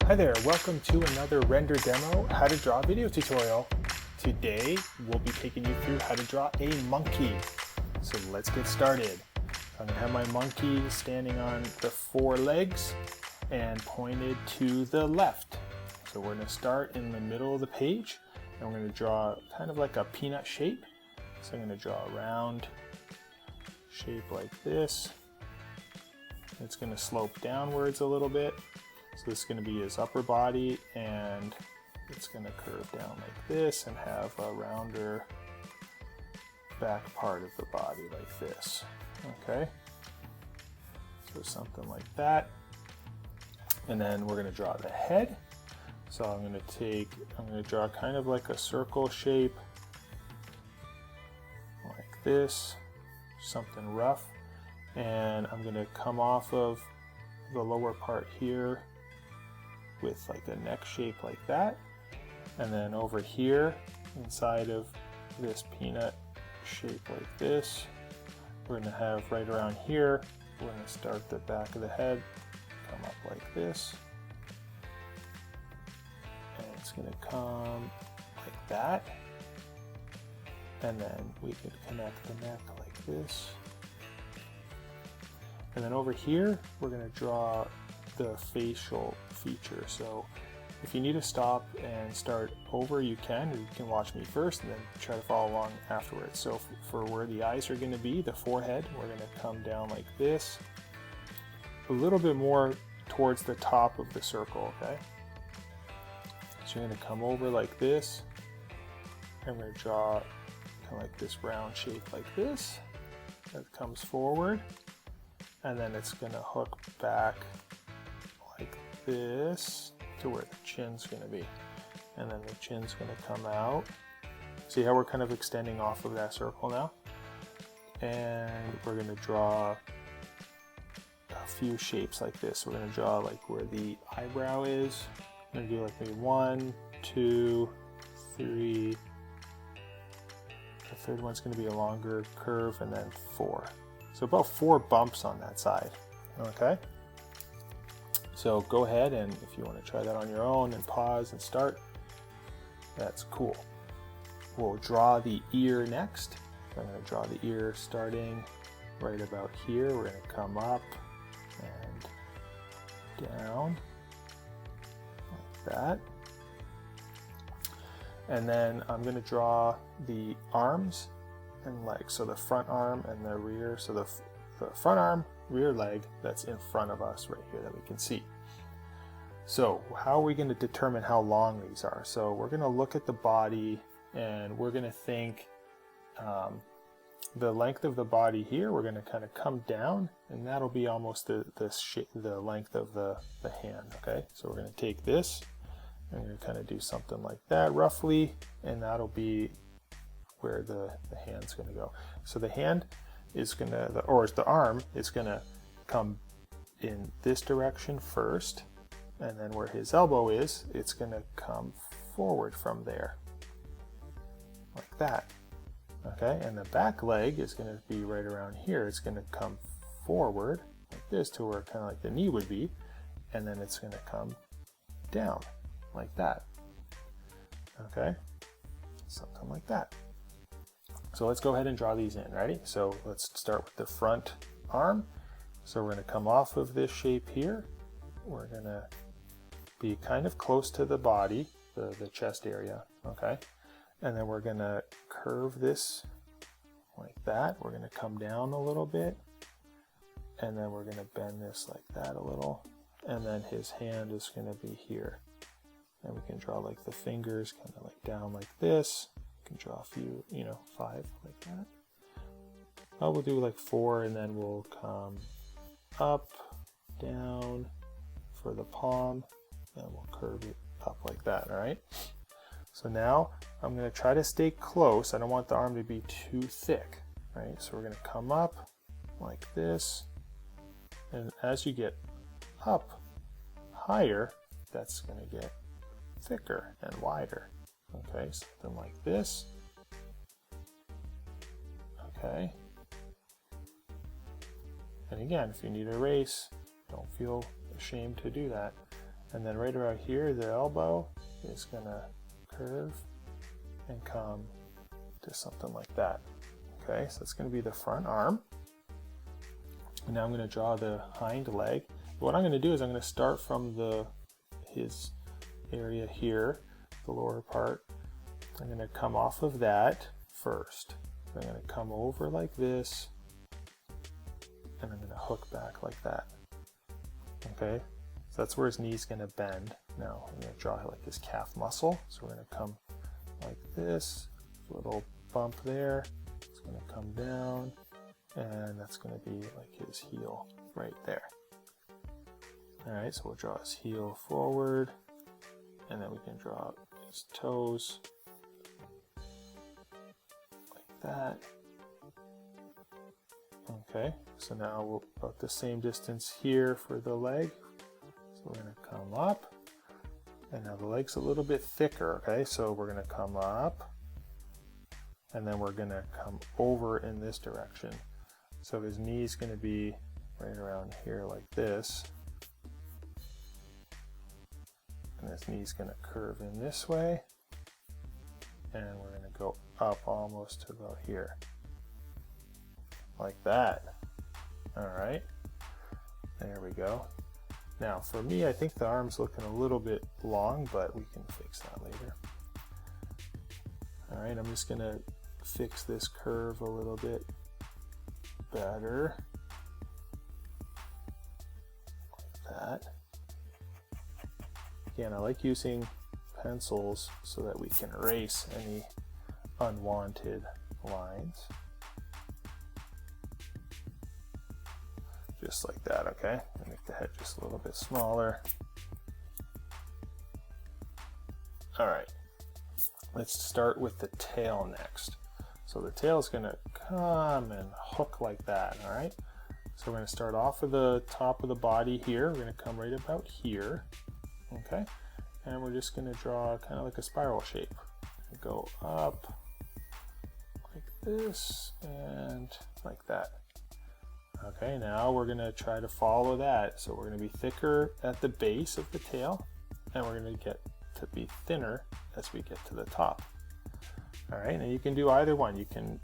Hi there, welcome to another render demo how to draw video tutorial. Today we'll be taking you through how to draw a monkey. So let's get started. I'm going to have my monkey standing on the four legs and pointed to the left. So we're going to start in the middle of the page and we're going to draw kind of like a peanut shape. So I'm going to draw a round shape like this. It's going to slope downwards a little bit. So this is going to be his upper body, and it's going to curve down like this and have a rounder back part of the body like this. Okay, so something like that. And then we're going to draw the head. So I'm going to draw kind of like a circle shape like this, something rough. And I'm going to come off of the lower part here with like a neck shape like that, and then over here inside of this peanut shape like this, we're going to have right around here, we're going to start the back of the head, come up like this, and it's going to come like that, and then we could connect the neck like this, and then over here we're going to draw the facial feature. So if you need to stop and start over, you can, or you can watch me first and then try to follow along afterwards. So for where the eyes are going to be, the forehead, we're going to come down like this, a little bit more towards the top of the circle, okay? So you're going to come over like this, and we're going to draw kind of like this round shape like this that comes forward, and then it's going to hook back like this to where the chin's going to be, and then the chin's going to come out. See how we're kind of extending off of that circle now? And we're going to draw a few shapes like this. We're going to draw like where the eyebrow is. I'm going to do like maybe 1, 2, 3. The third one's going to be a longer curve, and then 4. So about 4 bumps on that side. Okay? So go ahead, and if you want to try that on your own and pause and start, that's cool. We'll draw the ear next. I'm going to draw the ear starting right about here. We're going to come up and down like that. And then I'm going to draw the arms and legs. So the front arm and the rear. So the front arm, rear leg that's in front of us right here that we can see. So how are we going to determine how long these are? So we're going to look at the body and we're going to think the length of the body here, we're going to kind of come down, and that'll be almost the length of the hand, okay? So we're going to take this and we're going to kind of do something like that roughly, and that'll be where the hand's going to go. So the hand is going to, or the arm is going to come in this direction first, and then where his elbow is, it's going to come forward from there, like that. Okay, and the back leg is going to be right around here. It's going to come forward like this to where kind of like the knee would be, and then it's going to come down like that. Okay, something like that. So let's go ahead and draw these in. Ready? So let's start with the front arm. So we're going to come off of this shape here. We're going to be kind of close to the body, the chest area, okay? And then we're going to curve this like that. We're going to come down a little bit, and then we're going to bend this like that a little, and then his hand is going to be here. And we can draw like the fingers kind of like down like this. We can draw a few, 5 like that. Oh, we'll do like 4, and then we'll come up, down for the palm, and we'll curve it up like that, all right? So now I'm going to try to stay close. I don't want the arm to be too thick, right? So we're going to come up like this, and as you get up higher, that's going to get thicker and wider. Okay, something like this. Okay. And again, if you need to erase, don't feel ashamed to do that. And then right around here, the elbow is gonna curve and come to something like that. Okay, so it's gonna be the front arm. And now I'm gonna draw the hind leg. What I'm gonna do is I'm gonna start from his area here, the lower part. I'm gonna come off of that first. I'm gonna come over like this, and I'm gonna hook back like that. Okay, so that's where his knee's gonna bend. Now I'm gonna draw like his calf muscle. So we're gonna come like this, little bump there. It's gonna come down, and that's gonna be like his heel right there. All right, so we'll draw his heel forward, and then we can draw his toes like that. Okay, so now we're about the same distance here for the leg. So we're gonna come up, and now the leg's a little bit thicker, okay? So we're gonna come up, and then we're gonna come over in this direction. So his knee's gonna be right around here like this. And his knee's gonna curve in this way. And we're gonna go up almost to about here. Like that. All right, there we go. Now for me, I think the arm's looking a little bit long, but we can fix that later. All right, I'm just gonna fix this curve a little bit better. Like that. Again, I like using pencils so that we can erase any unwanted lines. Just like that, okay? And make the head just a little bit smaller. All right, let's start with the tail next. So the tail is gonna come and hook like that, all right? So we're gonna start off with the top of the body here. We're gonna come right about here, okay? And we're just gonna draw kind of like a spiral shape. Go up like this and like that. Okay, now we're gonna try to follow that. So we're gonna be thicker at the base of the tail, and we're gonna get to be thinner as we get to the top. All right, and you can do either one. You can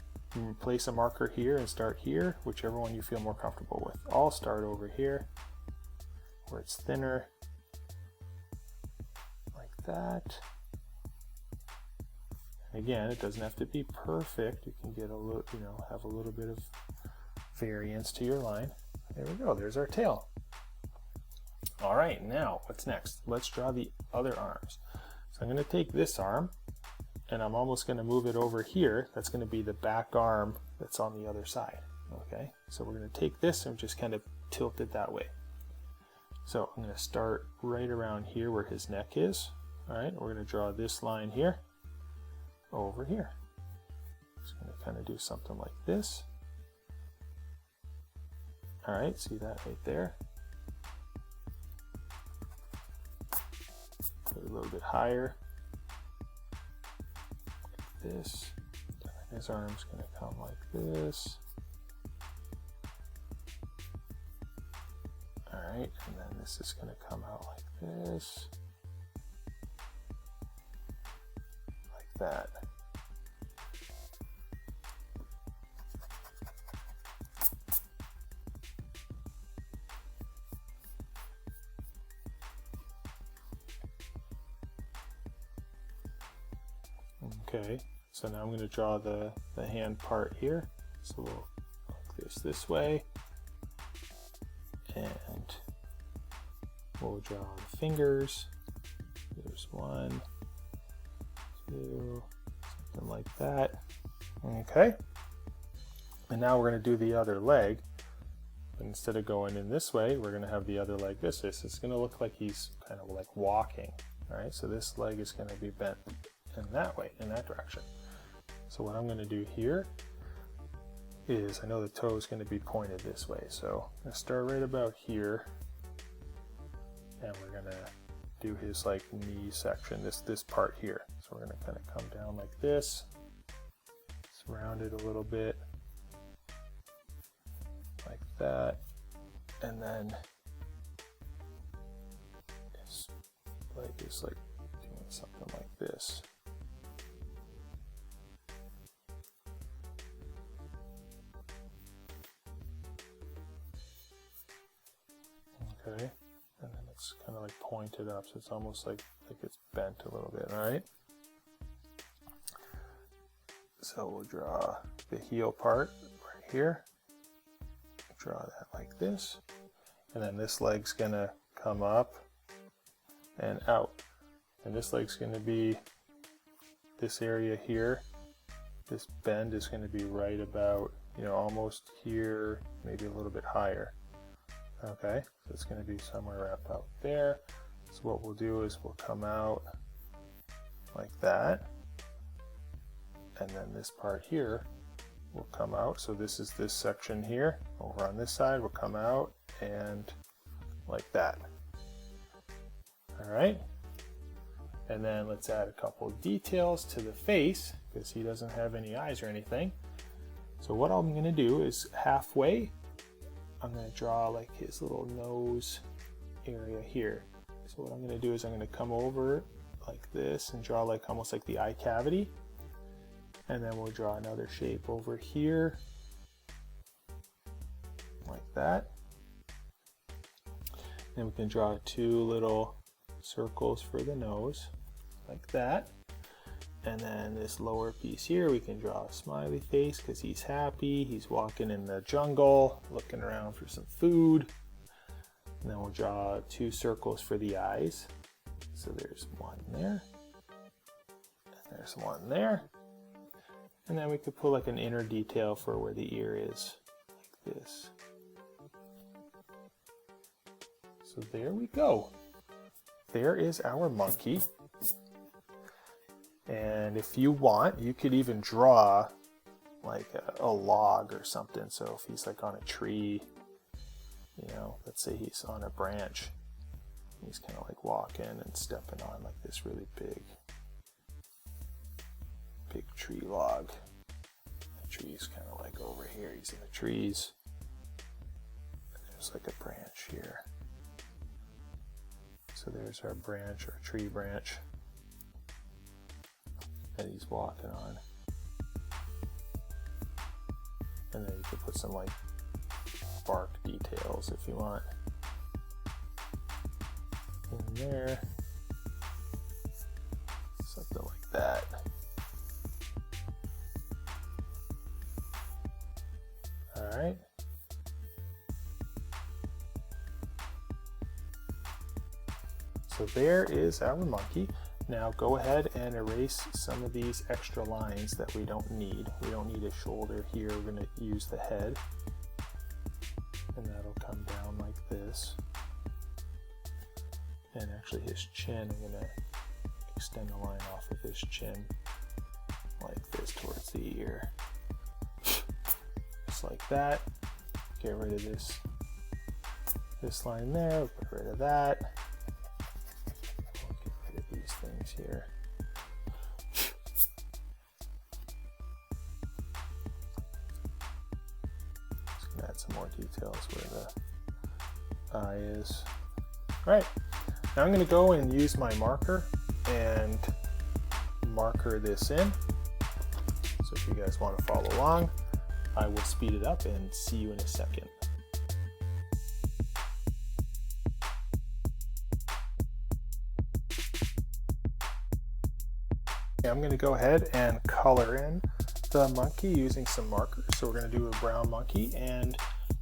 place a marker here and start here, whichever one you feel more comfortable with. I'll start over here where it's thinner, like that. And again, it doesn't have to be perfect. You can get a little, have a little bit of variance to your line. There we go, there's our tail. All right, now what's next? Let's draw the other arms. So I'm gonna take this arm, and I'm almost gonna move it over here. That's gonna be the back arm that's on the other side, okay? So we're gonna take this and just kind of tilt it that way. So I'm gonna start right around here where his neck is. All right, we're gonna draw this line here, over here. Just gonna kind of do something like this. All right, see that right there? Put it a little bit higher, like this. And his arm's gonna come like this. All right, and then this is gonna come out like this. Like that. Okay, so now I'm going to draw the hand part here. So we'll look this way, and we'll draw the fingers. There's 1, 2, something like that. Okay, and now we're going to do the other leg. But instead of going in this way, we're going to have the other leg this way. So it's going to look like he's kind of like walking. All right, so this leg is going to be bent in that way, in that direction. So what I'm going to do here is, I know the toe is going to be pointed this way, so I'm going to start right about here, and we're going to do his like knee section, this part here. So we're going to kind of come down like this, surround it a little bit, like that, and then his leg is like doing something like this. Okay, and then it's kind of like pointed up, so it's almost like it's bent a little bit, all right? So we'll draw the heel part right here. Draw that like this. And then this leg's gonna come up and out. And this leg's gonna be this area here. This bend is gonna be right about, you know, almost here, maybe a little bit higher. Okay, so it's gonna be somewhere up out there. So what we'll do is we'll come out like that. And then this part here will come out. So this is this section here. Over on this side will come out and like that. All right. And then let's add a couple of details to the face because he doesn't have any eyes or anything. So what I'm going to do is halfway, I'm going to draw like his little nose area here. So what I'm going to do is I'm going to come over like this and draw like almost like the eye cavity. And then we'll draw another shape over here, like that. Then we can draw two little circles for the nose, like that. And then this lower piece here, we can draw a smiley face because he's happy. He's walking in the jungle, looking around for some food. And then we'll draw two circles for the eyes. So there's one there, and there's one there. And then we could put like an inner detail for where the ear is, like this. So there we go. There is our monkey. And if you want, you could even draw like a log or something. So if he's like on a tree, you know, let's say he's on a branch, he's kind of like walking and stepping on like this really big tree log. The tree's kind of like over here. He's in the trees. There's like a branch here. So there's our branch, our tree branch that he's walking on. And then you could put some like bark details if you want in there. Something like that. Alright. So there is our monkey. Now go ahead and erase some of these extra lines that we don't need. We don't need a shoulder here. We're going to use the head. And that'll come down like this. And actually his chin, I'm going to extend the line off of his chin like this towards the ear. Just like that. Get rid of this line there, we'll get rid of that. We'll get rid of these things here. Just gonna add some more details where the eye is. Alright, now I'm gonna go and use my marker and marker this in. So if you guys want to follow along, I will speed it up and see you in a second. Okay, I'm going to go ahead and color in the monkey using some markers. So we're going to do a brown monkey, and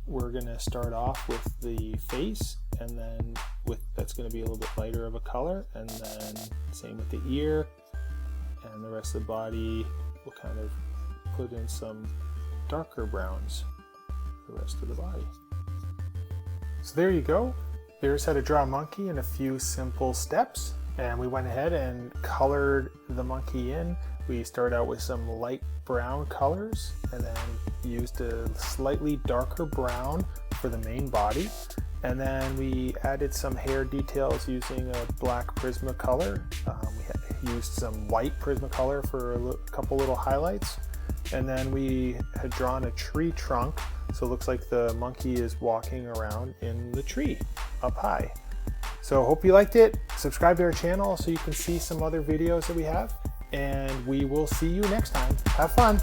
we're going to start off with the face, and then that's going to be a little bit lighter of a color, and then same with the ear, and the rest of the body we'll kind of put in some darker browns for the rest of the body. So there you go. There's how to draw a monkey in a few simple steps. And we went ahead and colored the monkey in. We started out with some light brown colors and then used a slightly darker brown for the main body. And then we added some hair details using a black Prismacolor. We used some white Prismacolor for a couple little highlights. And then we had drawn a tree trunk, so it looks like the monkey is walking around in the tree up high. So hope you liked it. Subscribe to our channel so you can see some other videos that we have, and we will see you next time. Have fun.